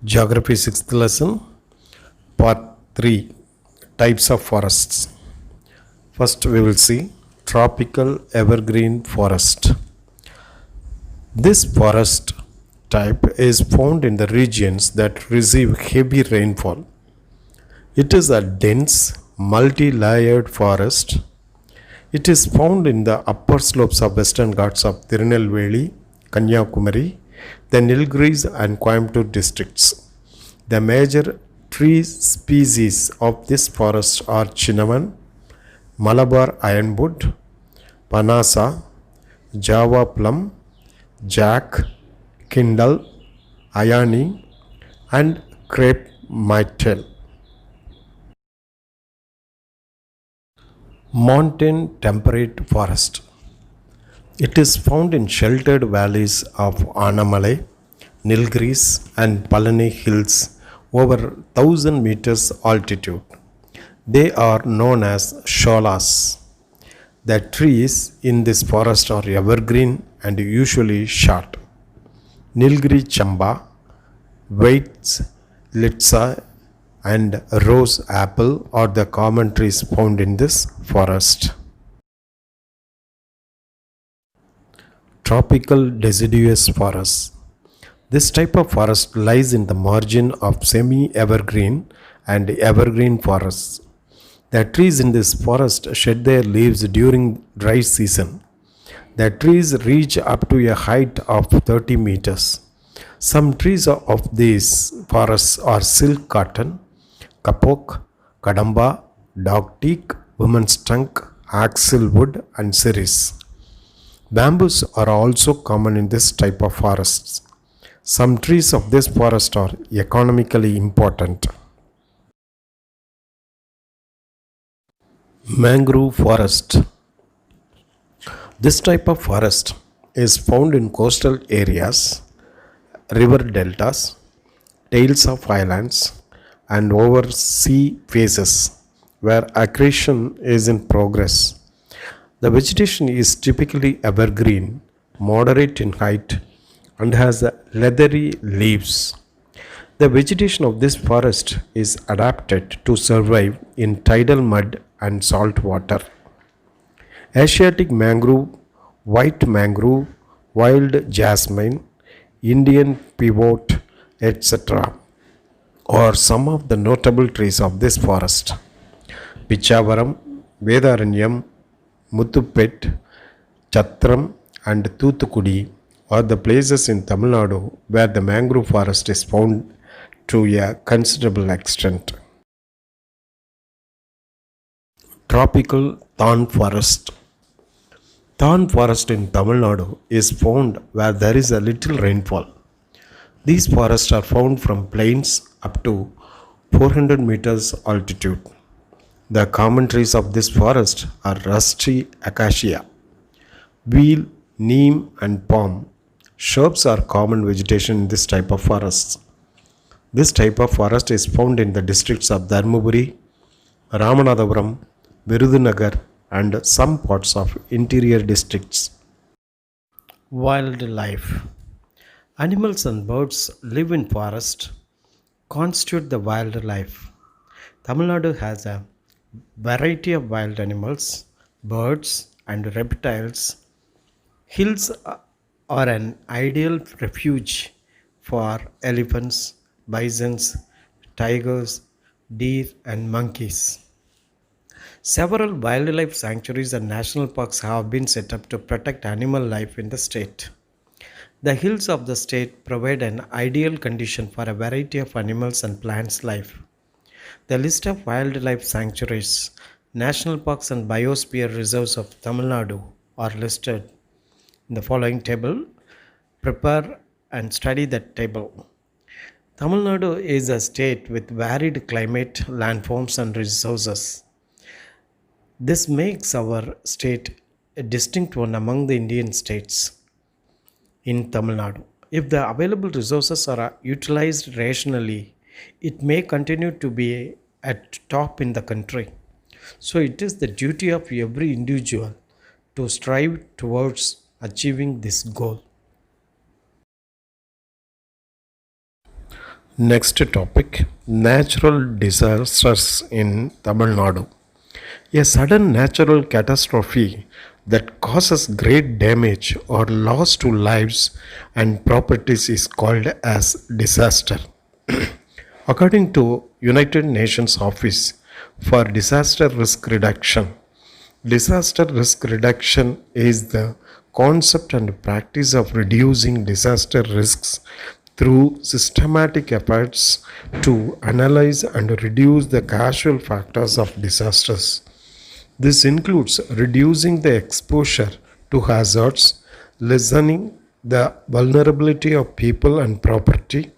Geography 6th lesson, part 3, types of forests. First we will see tropical evergreen forest. This forest type is found in the regions that receive heavy rainfall. It is a dense, multi-layered forest. It is found in the upper slopes of Western Ghats of Tirunelveli, Kanyakumari, the Nilgiris and Coimbatore districts. The major tree species of this forest are cinnamon, Malabar ironwood, panasa, Java plum, jack, kindle, ayani, and crepe myrtle. Montane temperate forest. It is found in sheltered valleys of ANAMALAI, Nilgiris, and Palani hills over 1000 meters altitude. They are known as sholas. The trees in this forest are evergreen and usually short. Nilgiri chamba, Waits, litsa, and rose apple are the common trees found in this forest. Tropical deciduous forest. This type of forest lies in the margin of semi-evergreen and evergreen forests. The trees in this forest shed their leaves during dry season. The trees reach up to a height of 30 meters. Some trees of these forests are silk cotton, kapok, kadamba, dog teak, woman's trunk, axlewood, and cerise. Bamboos are also common in this type of forests. Some trees of this forest are economically important. Mangrove forest. This type of forest is found in coastal areas, river deltas, tails of islands, and over sea faces where accretion is in progress. The vegetation is typically evergreen, moderate in height, and has leathery leaves. The vegetation of this forest is adapted to survive in tidal mud and salt water. Asiatic mangrove, white mangrove, wild jasmine, Indian pivot, etc. are some of the notable trees of this forest. Pichavaram, Vedaranyam, Muthupet, Chatram, and Thoothukudi are the places in Tamil Nadu where the mangrove forest is found to a considerable extent. Tropical thorn forest. Thorn forest in Tamil Nadu is found where there is a little rainfall. These forests are found from plains up to 400 meters altitude. The common trees of this forest are rusty acacia, wheel, neem, and palm. Shrubs are common vegetation in this type of forests. This type of forest is found in the districts of Dharmaburi, Ramanathapuram, Virudhunagar, and some parts of interior districts. Wildlife. Animals and birds live in forest, constitute the wildlife. Tamil Nadu has a variety of wild animals, birds, and reptiles. Hills are an ideal refuge for elephants, bisons, tigers, deer, and monkeys. Several wildlife sanctuaries and national parks have been set up to protect animal life in the state. The hills of the state provide an ideal condition for a variety of animals and plants life. The list of wildlife sanctuaries, national parks, and biosphere reserves of Tamil Nadu are listed in the following table. Prepare and study that table. Tamil Nadu is a state with varied climate, landforms, and resources. This makes our state a distinct one among the Indian states in Tamil Nadu. If the available resources are utilized rationally, it may continue to be at top in the country. So it is the duty of every individual to strive towards achieving this goal. Next topic, natural disasters in Tamil Nadu. A sudden natural catastrophe that causes great damage or loss to lives and properties is called as disaster. According to United Nations Office for Disaster Risk Reduction, disaster risk reduction is the concept and practice of reducing disaster risks through systematic efforts to analyze and reduce the causal factors of disasters. This includes reducing the exposure to hazards, lessening the vulnerability of people and property,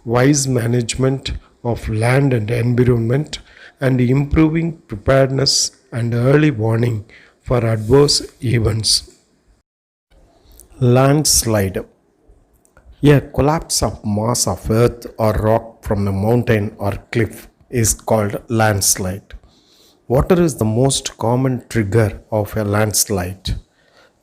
wise management of land and environment, and improving preparedness and early warning for adverse events. Landslide. A collapse of mass of earth or rock from a mountain or cliff is called landslide. Water is the most common trigger of a landslide.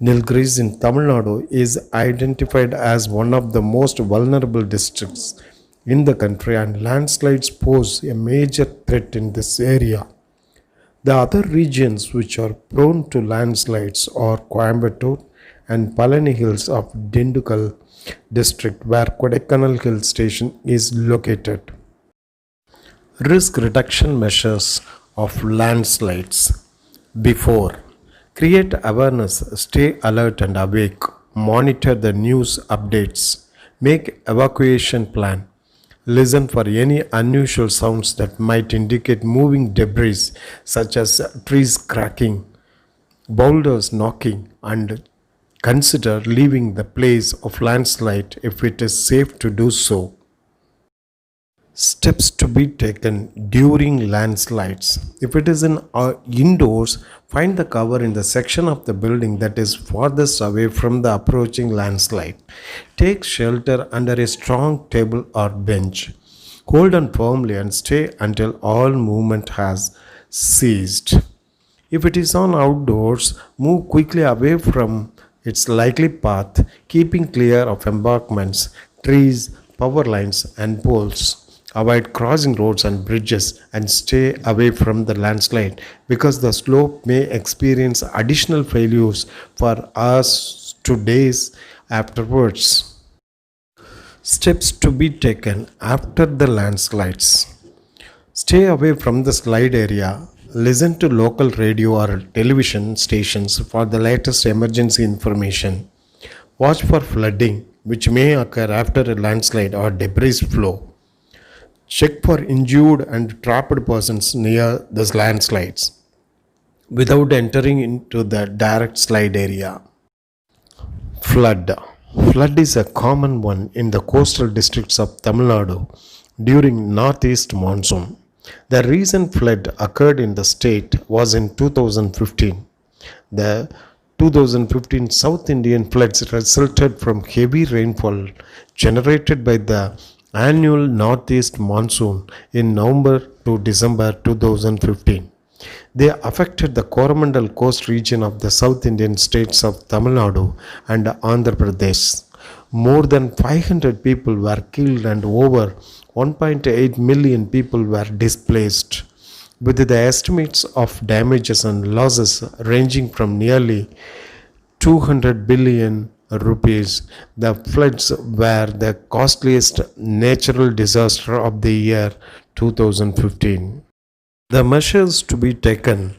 Nilgiris in Tamil Nadu is identified as one of the most vulnerable districts in the country, and landslides pose a major threat in this area. The other regions which are prone to landslides are Coimbatore and Palani Hills of Dindigul district, where Kodaikanal Hill Station is located. Risk reduction measures of landslides. Before, create awareness, stay alert and awake, monitor the news updates, make evacuation plan, listen for any unusual sounds that might indicate moving debris such as trees cracking, boulders knocking, and consider leaving the place of landslide if it is safe to do so. Steps to be taken during landslides. If it is indoors, find the cover in the section of the building that is farthest away from the approaching landslide. Take shelter under a strong table or bench. Hold on firmly and stay until all movement has ceased. If it is on outdoors, move quickly away from its likely path, keeping clear of embankments, trees, power lines, and poles. Avoid crossing roads and bridges and stay away from the landslide because the slope may experience additional failures for hours to days afterwards. Steps to be taken after the landslides. Stay away from the slide area. Listen to local radio or television stations for the latest emergency information. Watch for flooding, which may occur after a landslide or debris flow. Check for injured and trapped persons near the landslides without entering into the direct slide area. Flood. Flood is a common one in the coastal districts of Tamil Nadu during northeast monsoon. The recent flood occurred in the state was in 2015. The 2015 South Indian floods resulted from heavy rainfall generated by the annual northeast monsoon in November to December 2015. They affected the Coromandel coast region of the South Indian states of Tamil Nadu and Andhra Pradesh. More than 500 people were killed and over 1.8 million people were displaced, with the estimates of damages and losses ranging from nearly 200 billion rupees. The floods were the costliest natural disaster of the year 2015. The measures to be taken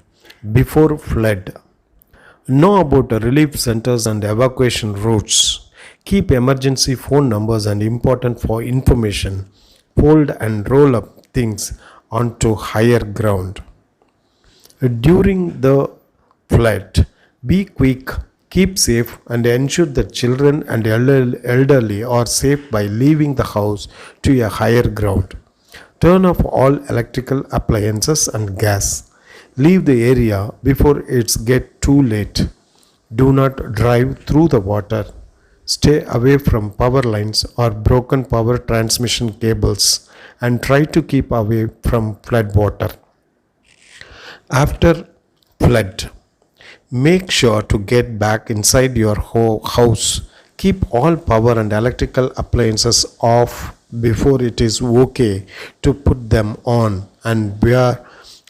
before flood. Know about relief centers and evacuation routes. Keep emergency phone numbers and important for information. Fold and roll up things onto higher ground. During the flood, be quick, keep safe, and ensure that children and elderly are safe by leaving the house to a higher ground. Turn off all electrical appliances and gas. Leave the area before it gets too late. Do not drive through the water. Stay away from power lines or broken power transmission cables and try to keep away from flood water. After flood, make sure to get back inside your house. Keep all power and electrical appliances off before it is okay to put them on, and wear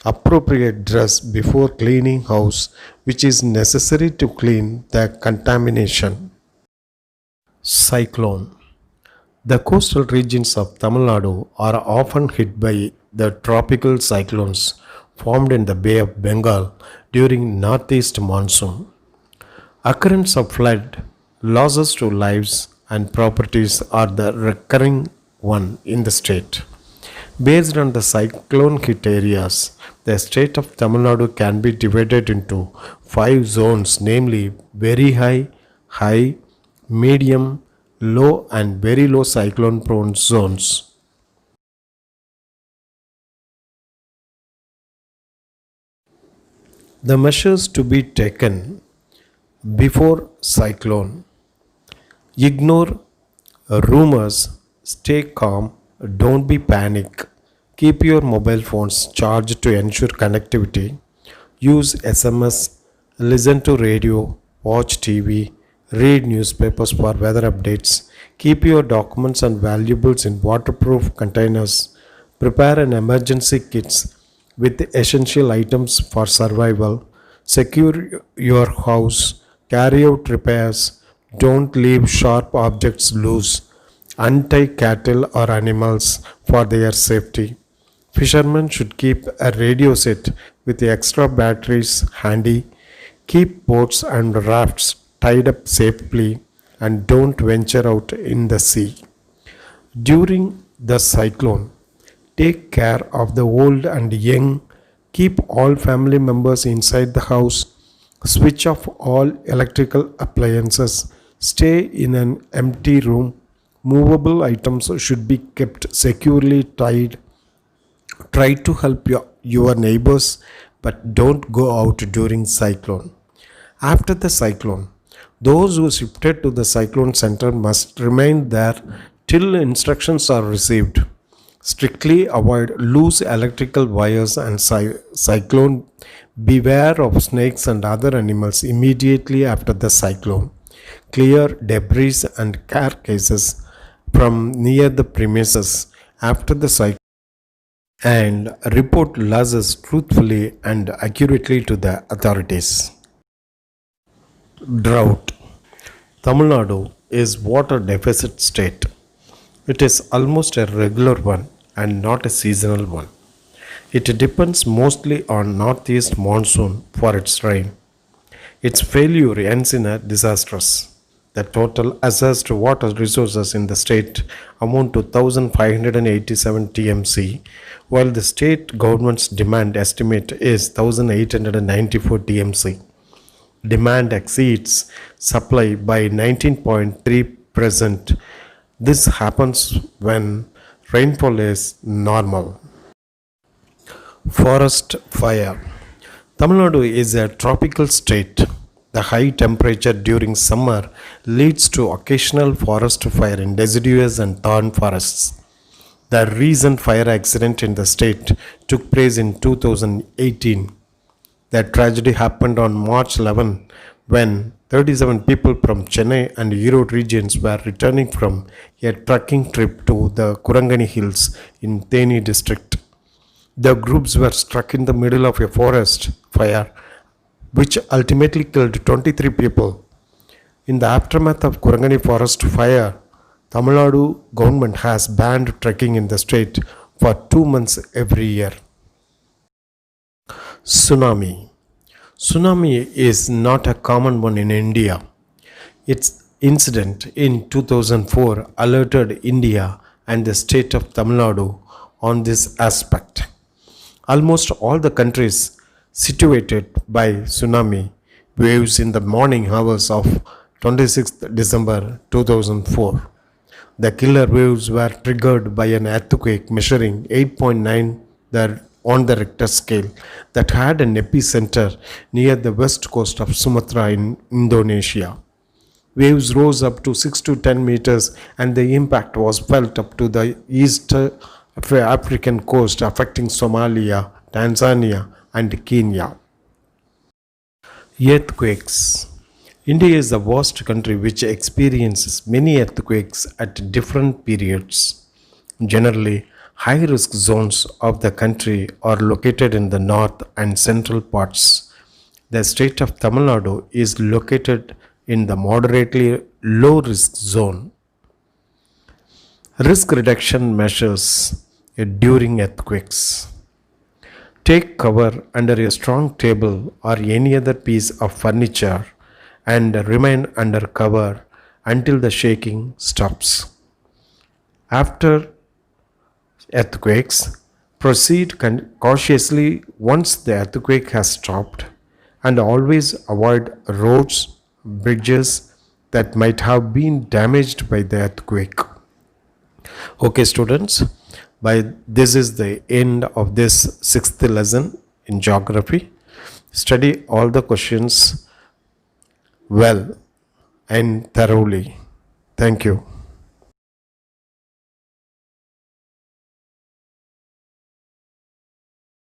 appropriate dress before cleaning house, which is necessary to clean the contamination. Cyclone. The coastal regions of Tamil Nadu are often hit by the tropical cyclones formed in the Bay of Bengal during northeast monsoon. Occurrence of flood, losses to lives and properties are the recurring one in the state. Based on the cyclone hit areas, the state of Tamil Nadu can be divided into five zones, namely very high, high, medium, low, and very low cyclone prone zones. The measures to be taken before cyclone: ignore rumors, stay calm, don't be panic. Keep your mobile phones charged to ensure connectivity. Use SMS, listen to radio, watch TV, read newspapers for weather updates. Keep your documents and valuables in waterproof containers. Prepare an emergency kits with essential items for survival. Secure your house. Carry out repairs. Don't leave sharp objects loose. Untie cattle or animals for their safety. Fishermen should keep a radio set with extra batteries handy. Keep boats and rafts tied up safely and don't venture out in the sea. During the cyclone, take care of the old and young. Keep all family members inside the house. Switch off all electrical appliances. Stay in an empty room. Movable items should be kept securely tied. Try to help your neighbors, but don't go out during cyclone. After the cyclone, those who shifted to the cyclone center must remain there till instructions are received. Strictly avoid loose electrical wires and cyclone. Beware of snakes and other animals immediately after the cyclone. Clear debris and carcasses from near the premises after the cyclone and report losses truthfully and accurately to the authorities. Drought. Tamil Nadu is water deficit state. It is almost a regular one and not a seasonal one. It depends mostly on northeast monsoon for its rain. Its failure ends in a disastrous. The total assessed water resources in the state amount to 1,587 TMC, while the state government's demand estimate is 1,894 TMC. Demand exceeds supply by 19.3%. This happens when rainfall is normal. Forest fire. Tamil Nadu is a tropical state. The high temperature during summer leads to occasional forest fire in deciduous and thorn forests. The recent fire accident in the state took place in 2018. The tragedy happened on March 11 when 37 people from Chennai and Erode regions were returning from a trekking trip to the Kurangani Hills in Theni district. The groups were struck in the middle of a forest fire, which ultimately killed 23 people. In the aftermath of Kurangani forest fire, Tamil Nadu government has banned trekking in the state for 2 months every year. Tsunami. Tsunami is not a common one in India. Its incident in 2004 alerted India and the state of Tamil Nadu on this aspect. Almost all the countries situated by tsunami waves in the morning hours of 26th December 2004. The killer waves were triggered by an earthquake measuring 8.9 on the Richter scale that had an epicenter near the west coast of Sumatra in Indonesia. Waves rose up to 6 to 10 meters and the impact was felt up to the east African coast, affecting Somalia, Tanzania, and Kenya. Earthquakes. India is a vast country which experiences many earthquakes at different periods. Generally, high risk zones of the country are located in the north and central parts. The state of Tamil Nadu is located in the moderately low risk zone. Risk reduction measures during earthquakes. Take cover under a strong table or any other piece of furniture and remain under cover until the shaking stops. After earthquakes, proceed cautiously once the earthquake has stopped and always avoid roads, bridges that might have been damaged by the earthquake. Okay, students, by this is the end of this sixth lesson in geography. Study all the questions well and thoroughly. Thank you.